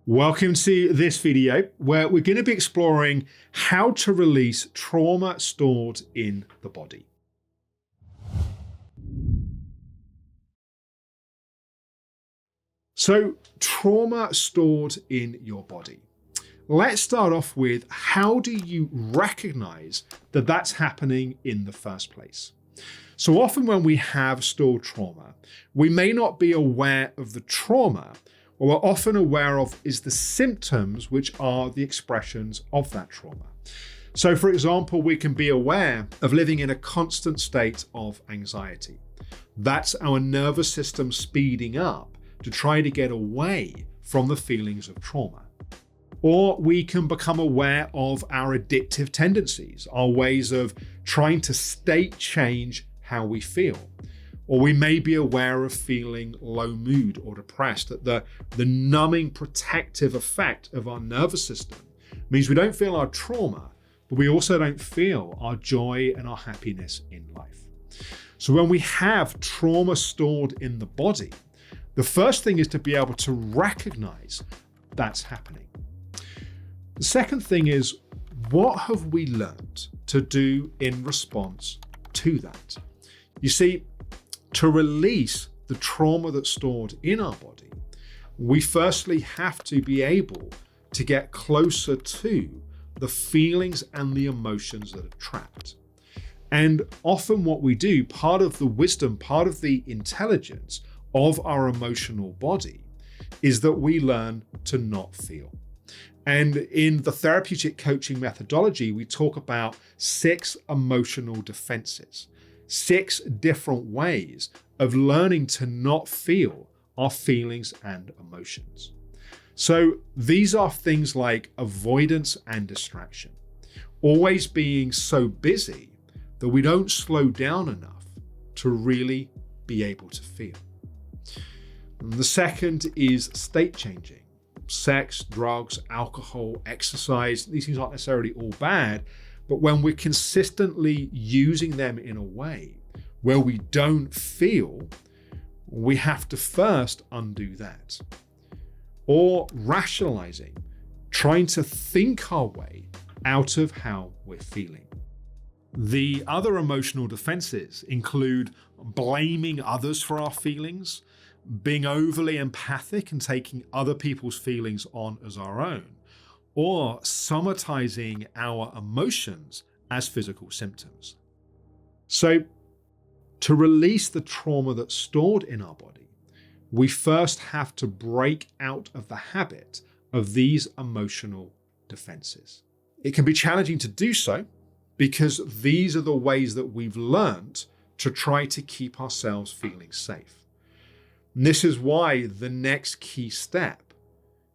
Welcome to this video where we're going to be exploring how to release trauma stored in the body. So, trauma stored in your body. Let's start off with, how do you recognize that that's happening in the first place? So often when we have stored trauma, we may not be aware of the trauma. What we're often aware of is the symptoms, which are the expressions of that trauma. So for example, we can be aware of living in a constant state of anxiety. That's our nervous system speeding up to try to get away from the feelings of trauma. Or we can become aware of our addictive tendencies, our ways of trying to state change how we feel. Or we may be aware of feeling low mood or depressed, that the numbing protective effect of our nervous system means we don't feel our trauma, but we also don't feel our joy and our happiness in life. So when we have trauma stored in the body, the first thing is to be able to recognize that's happening. The second thing is, what have we learned to do in response to that? You see, to release the trauma that's stored in our body, we firstly have to be able to get closer to the feelings and the emotions that are trapped. And often what we do, part of the wisdom, part of the intelligence of our emotional body, is that we learn to not feel. And in the therapeutic coaching methodology, we talk about 6 emotional defenses. 6 different ways of learning to not feel our feelings and emotions. So these are things like avoidance and distraction, always being so busy that we don't slow down enough to really be able to feel. And the second is state changing. Sex, drugs, alcohol, exercise, these things aren't necessarily all bad, but when we're consistently using them in a way where we don't feel, we have to first undo that. Or rationalizing, trying to think our way out of how we're feeling. The other emotional defenses include blaming others for our feelings, being overly empathic and taking other people's feelings on as our own, or somatizing our emotions as physical symptoms. So, to release the trauma that's stored in our body, we first have to break out of the habit of these emotional defenses. It can be challenging to do so because these are the ways that we've learned to try to keep ourselves feeling safe. And this is why the next key step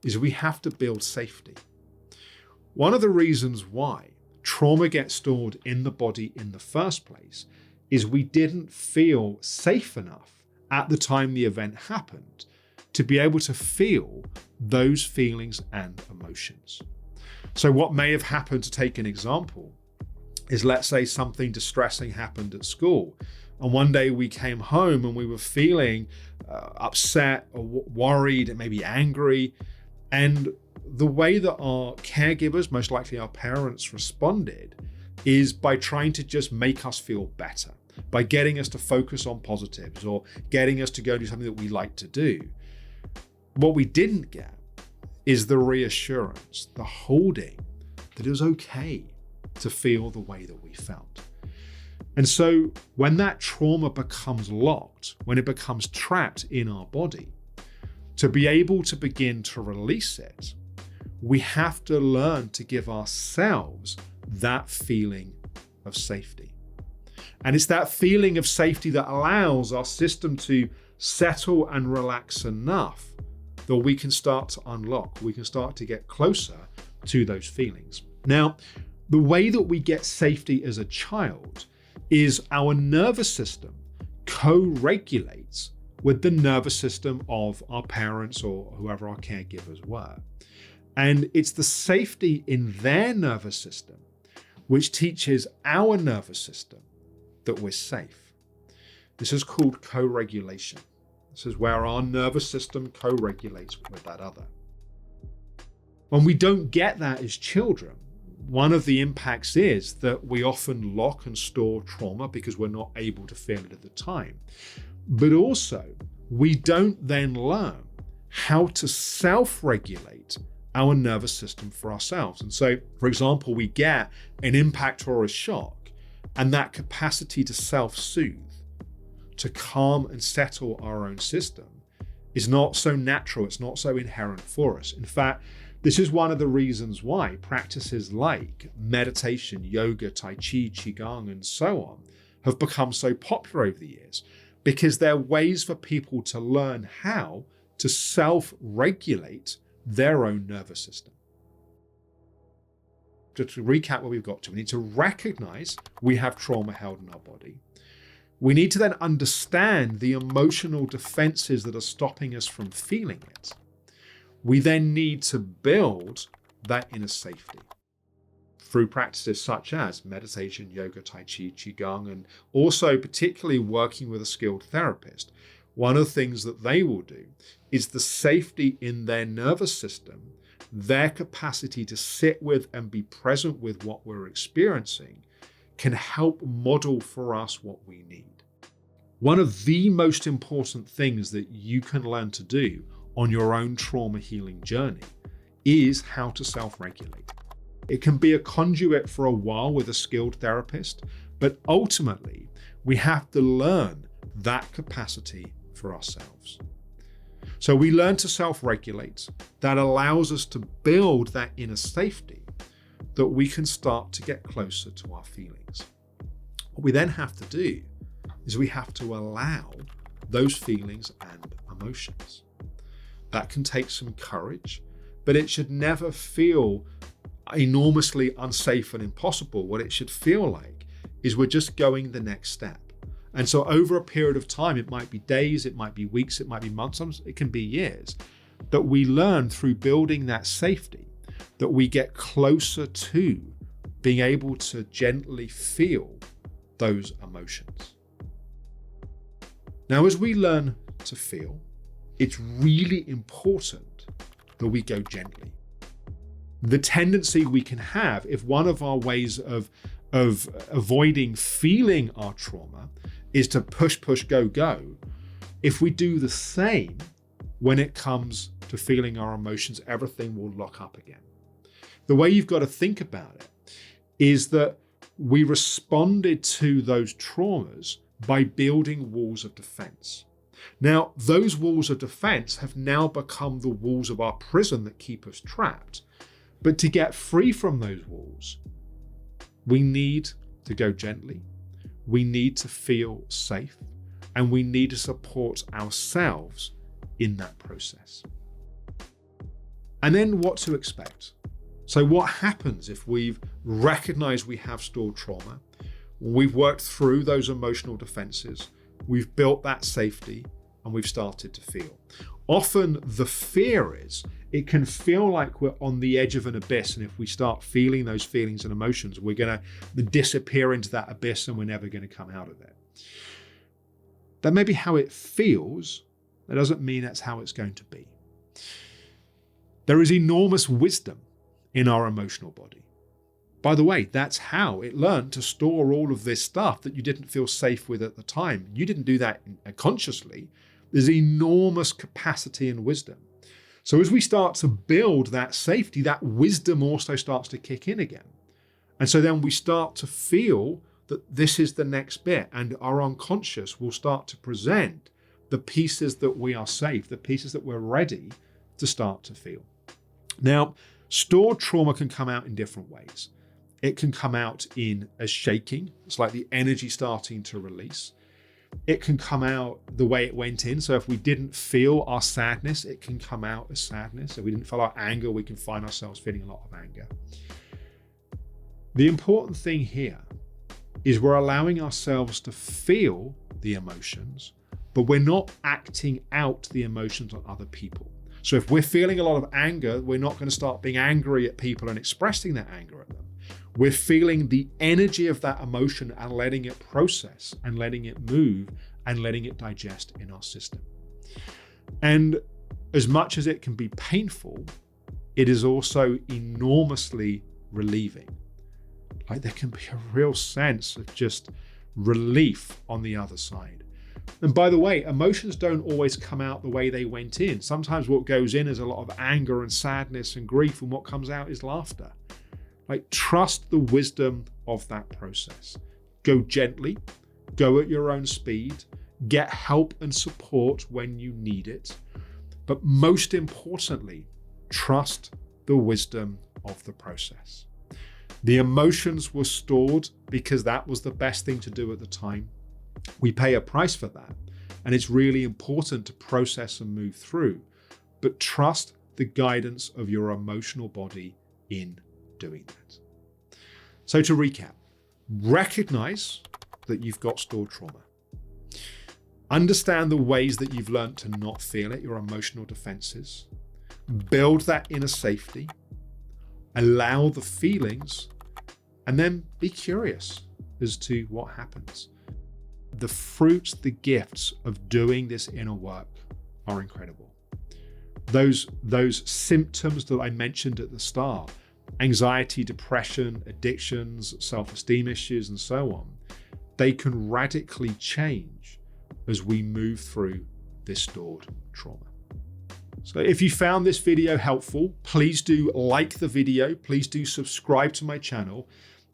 is we have to build safety. One of the reasons why trauma gets stored in the body in the first place is we didn't feel safe enough at the time the event happened to be able to feel those feelings and emotions. So what may have happened, to take an example, is let's say something distressing happened at school, and one day we came home and we were feeling upset or worried and maybe angry, and the way that our caregivers, most likely our parents, responded is by trying to just make us feel better, by getting us to focus on positives or getting us to go do something that we like to do. What we didn't get is the reassurance, the holding that it was okay to feel the way that we felt. And so when that trauma becomes locked, when it becomes trapped in our body, to be able to begin to release it, we have to learn to give ourselves that feeling of safety. And it's that feeling of safety that allows our system to settle and relax enough that we can start to unlock, we can start to get closer to those feelings. Now, the way that we get safety as a child is our nervous system co-regulates with the nervous system of our parents or whoever our caregivers were. And it's the safety in their nervous system which teaches our nervous system that we're safe. This is called co-regulation. This is where our nervous system co-regulates with that other. When we don't get that as children, one of the impacts is that we often lock and store trauma because we're not able to feel it at the time. But also, we don't then learn how to self-regulate our nervous system for ourselves. And so, for example, we get an impact or a shock, and that capacity to self-soothe, to calm and settle our own system, is not so natural, it's not so inherent for us. In fact, this is one of the reasons why practices like meditation, yoga, tai chi, qigong, and so on have become so popular over the years, because they're ways for people to learn how to self-regulate their own nervous system. Just to recap what we've got to, we need to recognize we have trauma held in our body. We need to then understand the emotional defenses that are stopping us from feeling it. We then need to build that inner safety through practices such as meditation, yoga, tai chi, qigong, and also particularly working with a skilled therapist. One of the things that they will do is the safety in their nervous system, their capacity to sit with and be present with what we're experiencing, can help model for us what we need. One of the most important things that you can learn to do on your own trauma healing journey is how to self-regulate. It can be a conduit for a while with a skilled therapist, but ultimately we have to learn that capacity for ourselves. So we learn to self-regulate. That allows us to build that inner safety that we can start to get closer to our feelings. What we then have to do is we have to allow those feelings and emotions. That can take some courage, but it should never feel enormously unsafe and impossible. What it should feel like is we're just going the next step. And so over a period of time, it might be days, it might be weeks, it might be months, sometimes it can be years, that we learn through building that safety, that we get closer to being able to gently feel those emotions. Now, as we learn to feel, it's really important that we go gently. The tendency we can have, if one of our ways of avoiding feeling our trauma is to push, go, if we do the same when it comes to feeling our emotions, everything will lock up again. The way you've got to think about it is that we responded to those traumas by building walls of defense. Now, those walls of defense have now become the walls of our prison that keep us trapped. But to get free from those walls, we need to go gently, we need to feel safe, and we need to support ourselves in that process. And then what to expect. So what happens if we've recognized we have stored trauma, we've worked through those emotional defenses, we've built that safety, and we've started to feel? Often the fear is, it can feel like we're on the edge of an abyss, and if we start feeling those feelings and emotions, we're going to disappear into that abyss and we're never going to come out of it. That may be how it feels. That doesn't mean that's how it's going to be. There is enormous wisdom in our emotional body. By the way, that's how it learned to store all of this stuff that you didn't feel safe with at the time. You didn't do that consciously. There's enormous capacity and wisdom. So as we start to build that safety, that wisdom also starts to kick in again. And so then we start to feel that this is the next bit, and our unconscious will start to present the pieces that we are safe, the pieces that we're ready to start to feel. Now, stored trauma can come out in different ways. It can come out in as shaking. It's like the energy starting to release. It can come out the way it went in. So if we didn't feel our sadness, it can come out as sadness. If we didn't feel our anger, we can find ourselves feeling a lot of anger. The important thing here is we're allowing ourselves to feel the emotions, but we're not acting out the emotions on other people. So if we're feeling a lot of anger, we're not going to start being angry at people and expressing that anger at them. We're feeling the energy of that emotion and letting it process and letting it move and letting it digest in our system. And as much as it can be painful, it is also enormously relieving. Like there can be a real sense of just relief on the other side. And by the way, emotions don't always come out the way they went in. Sometimes what goes in is a lot of anger and sadness and grief, and what comes out is laughter. Like, trust the wisdom of that process. Go gently, go at your own speed, get help and support when you need it. But most importantly, trust the wisdom of the process. The emotions were stored because that was the best thing to do at the time. We pay a price for that, and it's really important to process and move through, but trust the guidance of your emotional body in doing that. So to recap, recognize that you've got stored trauma. Understand the ways that you've learned to not feel it, your emotional defenses. Build that inner safety. Allow the feelings, and then be curious as to what happens. The fruits, the gifts of doing this inner work are incredible. Those symptoms that I mentioned at the start, anxiety, depression, addictions, self-esteem issues, and so on, they can radically change as we move through this stored trauma. So if you found this video helpful, please do like the video, please do subscribe to my channel.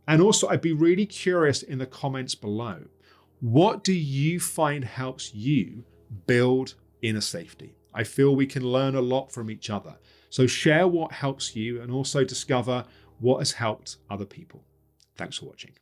And also I'd be really curious in the comments below, what do you find helps you build inner safety? I feel we can learn a lot from each other. So share what helps you and also discover what has helped other people. Thanks for watching.